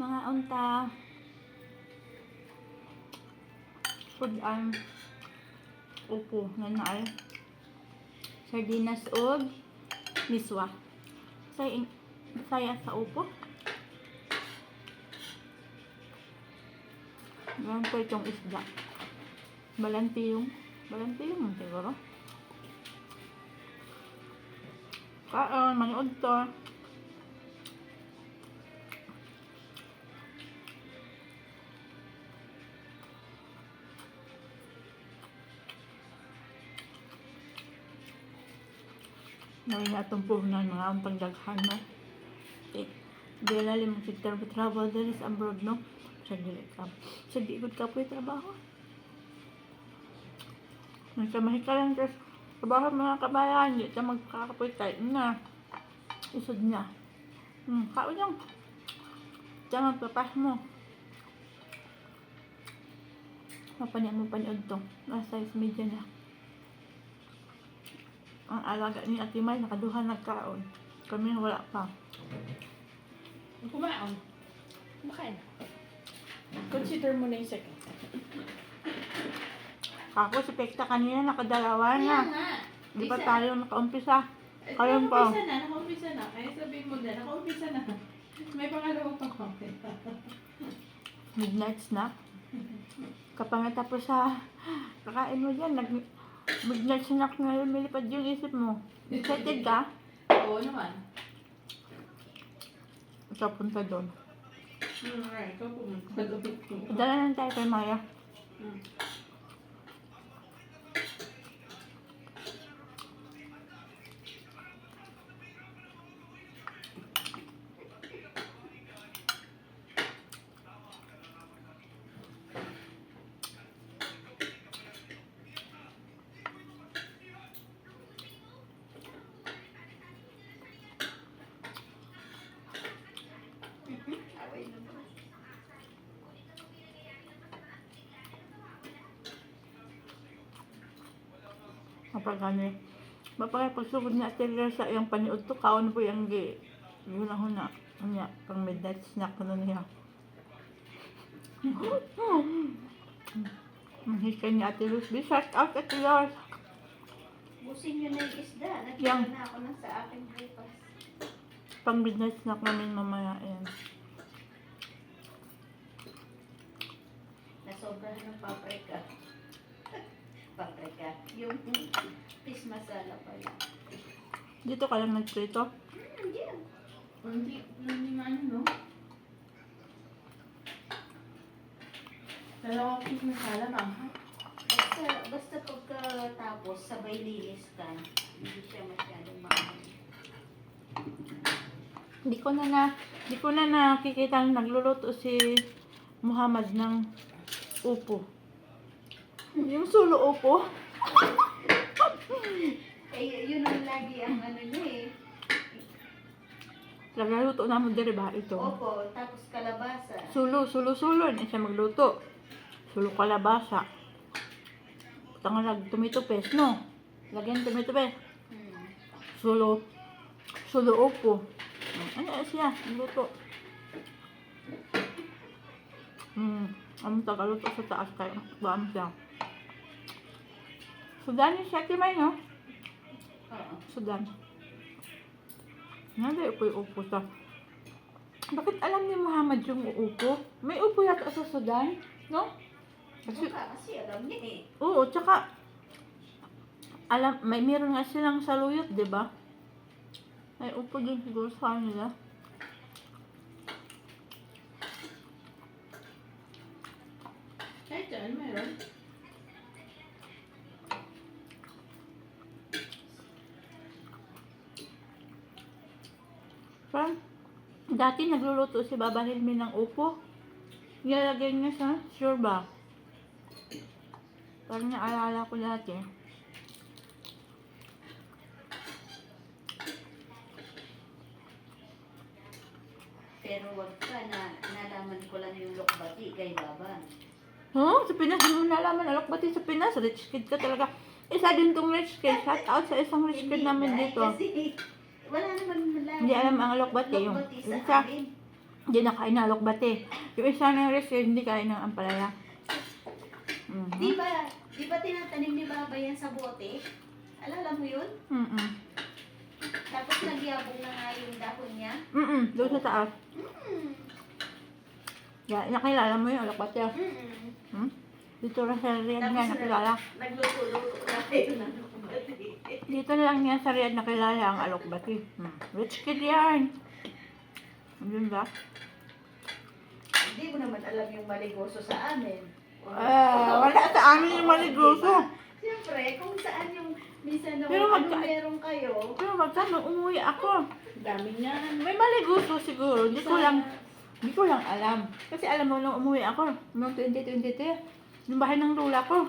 Mga unta. Food ang upo nga naay. Sardinas og miswa. Saya sa upo. Ganun po itong isda. Balantiyong siguro. Kaon, manood to. Ngayon na itong puhunan mga untang daghan, no? Dila limang travel dali sa abroad, no? Sa diligod ka po yung trabaho. Nagsamahin ka lang sa trabaho mga kabayan, hindi ka magkakapoy tayo na. Isod niya. Kao lang. Diyan magpapas mo. Mapanian mo paniod to. Nasa size media na. Ang alaga ni Ate May, nakaduhan nagkaon. Kami wala pa. Kumaon. Kumakain. Consider mo na yung second. Ako si Pekta kanina nakadalawa Kaya na. nga. Di ba Isa. tayo nakaumpisa? Kayon pa. Nakaumpisa na. Kaya sabihin mo na, nakaumpisa na. May pangalawa pa ko. Midnight snack. Kapag natapos sa kakain mo dyan, midnight snack na lumilipad yung isip mo. Excited ka? Oo naman. Papunta doon. Ikaw pumunta doon. Dala lang tayo kay Maya. Mapagani. Mapagay pagsugod na atira sa iyang paniud to, kaon po yung yun ako na. Ano pang midnight snack na niya. Mahikay ni Ate Luz. Be shout out Ate Luz. Busin nyo na yung isda. Yang. Nakita na ako ng sa aking breakfast. Pang midnight snack namin mamaya. Ayan. Nasobrahan ng paprika. Paprika. Yung fish masala pala. Dito ka lang nagprito. Diyan. Hindi maano, no? Dalawang piece na sala, ma'am. Basta pagkatapos, sabay linis ka. Hindi siya masyadong maano. Di ko na nakikita nagluluto si Muhammad ng upo. Yung solo upo. Eh, yun ang lagi ang ano niya eh. Nagluto namin diri ba ito? Opo, tapos kalabasa. Sulo. Hindi siya magluto. Sulo kalabasa. Tangan tomato paste, no? Lagyan tomato paste. Sulo upo. Ano siya? Luto. Ang tagaluto sa taas kayo. Baam siya. Sudan siya kimay, no? Oo. Sudan. Nada yung upo sa... Bakit alam ni Muhammad yung upo? May upo yata sa Sudan, no? Kasi alam niya eh. Oo, tsaka... meron nga silang saluyot, di ba? May upo din siguro sa nila. Kahit dyan, mayroon. Parang, dati nagluluto si Baba Hilmi ng upo. Nilalagay niya sa shorba. Parang naalala ko dati. Pero wag ka na nalaman ko lang yung lokbati kay Baba. Huh? Sa Pinas, hindi mo nalaman. Alokbati sa Pinas. Rich kid ka talaga. Isa din tong rich kid. Shout out sa isang rich kid namin dito. Kasi wala naman malaman. Hindi alam ang alokbati. Yung Lokbati sa isa, amin. Hindi na kain ng alokbate. Yung isa na rescue, hindi kain ng ampalaya. Di ba tinatanim ni Baba yan sa bote? Alala mo yun? Tapos nagyabong na nga yung dahon niya. Doon sa taas. Mm. Nakilala mo yung alokbate. Dito lang sa Riyadh nga nakilala. Nagluto-luto na tayo ng alokbate. Dito lang niya sa Riyadh nakilala ang alokbate. Rich kid yan. Ano ba? Hindi mo naman alam yung maligoso sa amin. Wala sa amin yung maligoso. Siyempre, kung saan yung minsan na Pero meron kayo. Pero magkano umuwi ako? Dami niyan. May maligoso siguro. Hindi ko lang alam. Kasi alam mo nung umuwi ako, noong 2023, yung bahay ng lula ko.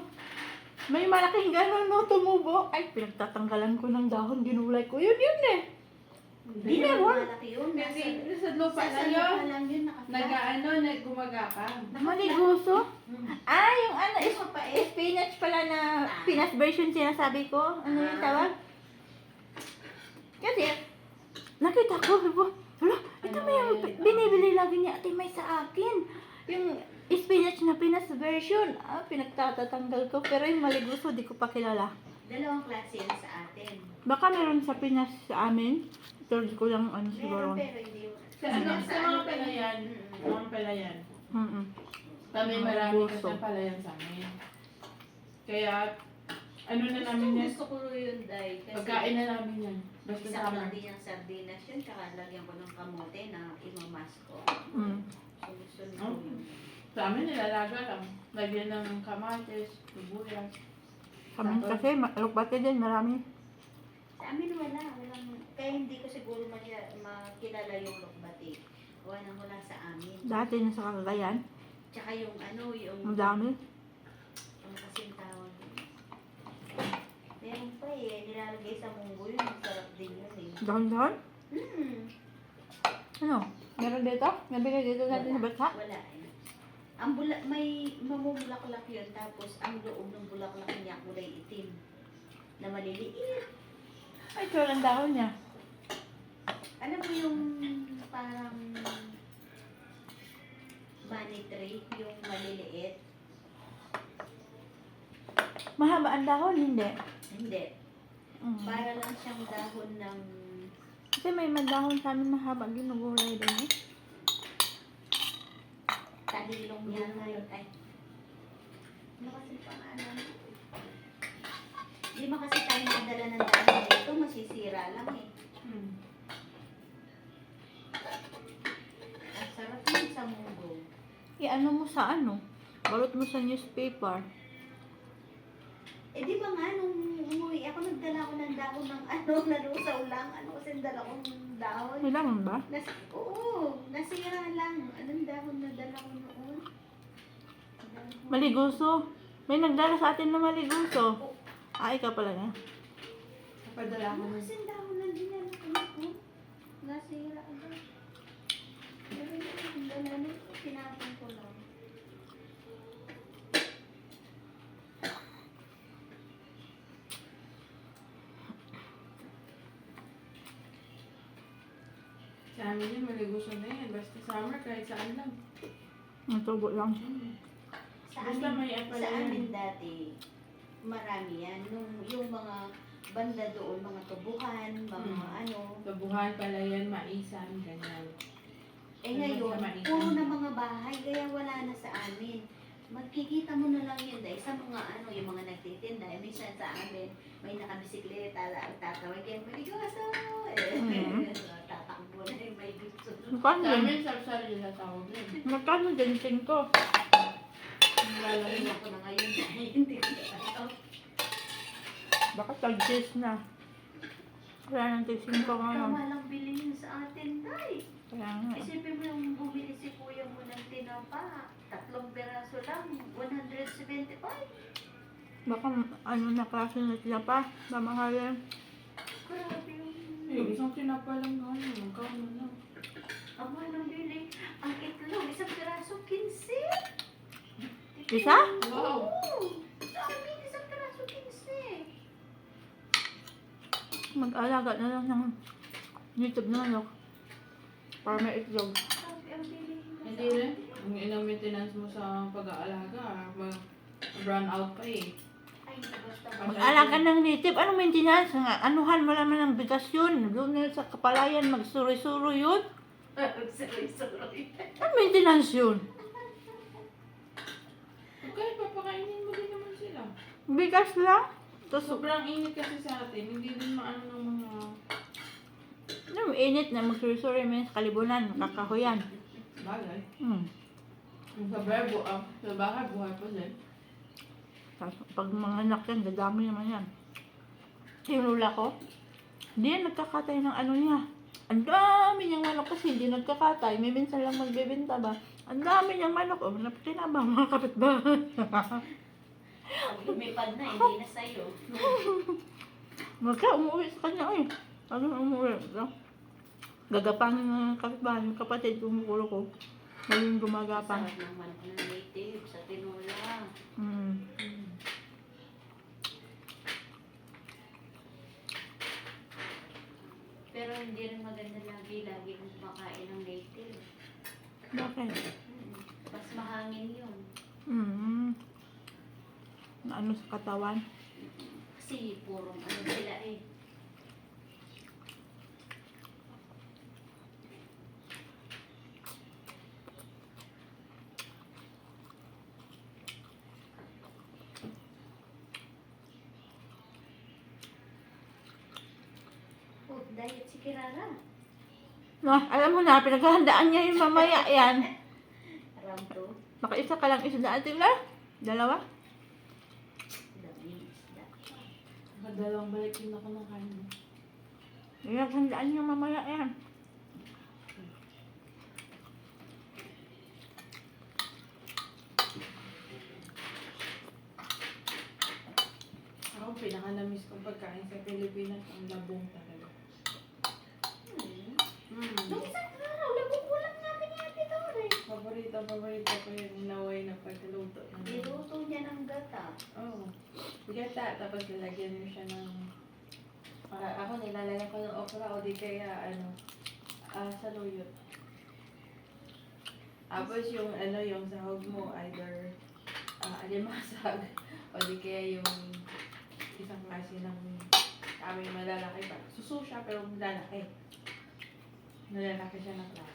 May malaking gano'n no, tumubo. Ay, pinagtatanggalan ko ng dahon, ginulay ko. Yun eh. Hindi meron. malaki yun. Kasi sa lupa Sa na yun. lupa lang yun Nagumagapang. Maligoso? Yung ano, Isa pa eh. spinach pala na Pinas version sinasabi ko. Ano yung tawag? Kasi, nakita ko, hala, ito may yung binibili lagi ni Ate May sa akin. Yung spinach na Pinas version. Pinagtatatanggal ko. Pero yung maligoso, di ko pa kilala. Dalawang klase yan sa atin. Baka meron sa Pinas sa amin. Pero di ko lang siguro. Meron pero hindi. Sa mga palayan. Mga palayan. Kami Mga marami puso. kasi ng palayan sa amin. Kaya, ano na namin yan? Gusto ko yun, Day. Kasi Pagkain na namin yan. Basta isang sama. lang din yung sardinas yun, tsaka lagyan ko ng kamote na imamas ko. So, gusto nyo Oh. yun. Sa amin nilalaga lang. Lagyan ng kamatis, sibuyas. Kami kasi, alokbate din, marami. Sa amin walang, kaya hindi ko siguro makilala yung lokbati. Wala sa amin. Dati na sa Cagayan, Tsaka yung yung ang dami. yung kasing tawag. Meron pa nilalagay sa munggo yun, sarap din yun Dahon-dahon? Hmm. Ano? Meron dito? Nabigay dito natin sa bata? Wala Ang may mamumulaklak yun, tapos ang loob ng bulaklak niya kulay itim na maliliit. Ay, ito lang dahon niya. Alam mo yung parang money tree, yung maliliit? Mahaba ang dahon, hindi. Hindi. Para lang siyang dahon ng Kasi may madahon sa amin mahaba, ginugulay din eh. tahilong niya ngayon. Ay, ano kasi pangalan? Di ba kasi tayo nakadala ng dahon dito, masisira lang eh. Ang sarap yun sa munggo. Ano mo sa ano? Balot mo sa newspaper. Eh di ba nga, nung umuwi ako, nagdala ko ng dahon ng nalusaw lang. Kasi dala kong dahon. Kailangan ba? Oo, nasira lang. Anong dahon na dala ko noon? Maliguso. May nagdala sa atin na maliguso. Ikaw pala na. Napadala ko Ano na. kasing dahon na dinala ko noon? Nasira ba? Pero yung dala na, tinapon ko lang. Sa amin yun, maliguso na yan. Basta summer, kahit saan lang. Ang tubo lang. Sa Basta amin, may apple sa yan. amin dati, marami yan. Yung mga banda doon, mga tubuhan, mga Tabuhan, palayan, maisan, ganyan. Eh ngayon, Maisan. puro na mga bahay, kaya wala na sa amin. Magkikita mo na lang yun dahil sa mga yung mga nagtitinda. Eh, minsan sa amin, may nakabisikleta, tatawag kayo, maligaso! Tatakbo na yung may gusto. Magkano Sa din? amin, sarsari na tawag yun. Magkano din 5? Lalagay ako na ngayon dahil hindi ko na alam. Baka tag-6 na. Wala nang tig 5 ngayon. Kamalang bili yun sa atin, Day. Kaya nga. Isipin mo yung bumili si kuya mo ng tinapa. 3 peraso lang, 175. Baka na klase na sila pa. Mamahalin. Grabe yung Yung isang tinapa lang nga yun. Magkano na. ang mahal ng bili. Ang itlog, isang peraso, 15. Isa? Wow! Oo. Sa amin, isang peraso, 15. Mag-alaga na lang ng YouTube na ano. Para may itlog. Sabi, ang bilihin mo Hindi sa rin. Ang inang maintenance mo sa pag-aalaga, mag-run out pa eh. Ay, basta Mag-alaga ng native, anong maintenance? Nga, anuhan mo naman ng bigas yun. Doon na sa kapalayan, magsuri-suro yun. Sorry. Anong maintenance yun? Kahit papakainin mo din naman sila. Bigas lang. Tapos, Sobrang init kasi sa atin, hindi din maano ng mga... anong init na magsuri-suro mo sa kalibunan, kakahuyan. Bagay. Hmm. Sa verbo, sa bahay, buhay pa din. Tapos, pag mga anak yan, dadami naman yan. Yung lula ko, hindi yan nagkakatay ng ano niya. Ang dami niyang manok kasi hindi nagkakatay. May minsan lang magbebenta ba. Ang dami niyang manok. Oh, napakinabang mga kapitbahay. Pag lumipad na, hindi na sa'yo. Magka, umuwi sa kanya eh. Ano umuwi? Gagapangin ng kapitbahay. Yung kapatid, kumukulo ko. Ngayon gumagapang. Sarap ng manok na native sa tinola. Hmm. Pero hindi rin maganda lagi kung kumakain ng native. Bakit? Mas mahangin yun. Na ano sa katawan? Kasi purong ano sila eh. Oh, diet si Kirara. No, alam mo na, pinaghahandaan niya yung mamaya yan. Aram to. Nakaisa ka lang isda at tigla? Dalawa? Daming isda. Nakadalawang balik din ako ng kanin. Pinaghandaan niya mamaya yan. Ako, pinaka-namiss kong pagkain sa Pilipinas, ang labong talaga. Nung isang araw, nagugulang namin ni Ate Dore. Paborito ko yung naway na pagluto. Niluto niya ng gata. Oo. Gata, tapos lalagyan mo siya ng... ako nilalagyan ko ng okra o di kaya saluyot. Tapos yung yung sahog mo, either alimasag o di kaya yung isang klase ng aming malalaki pa. Suso siya pero malalaki. Malalaki siya ng klase.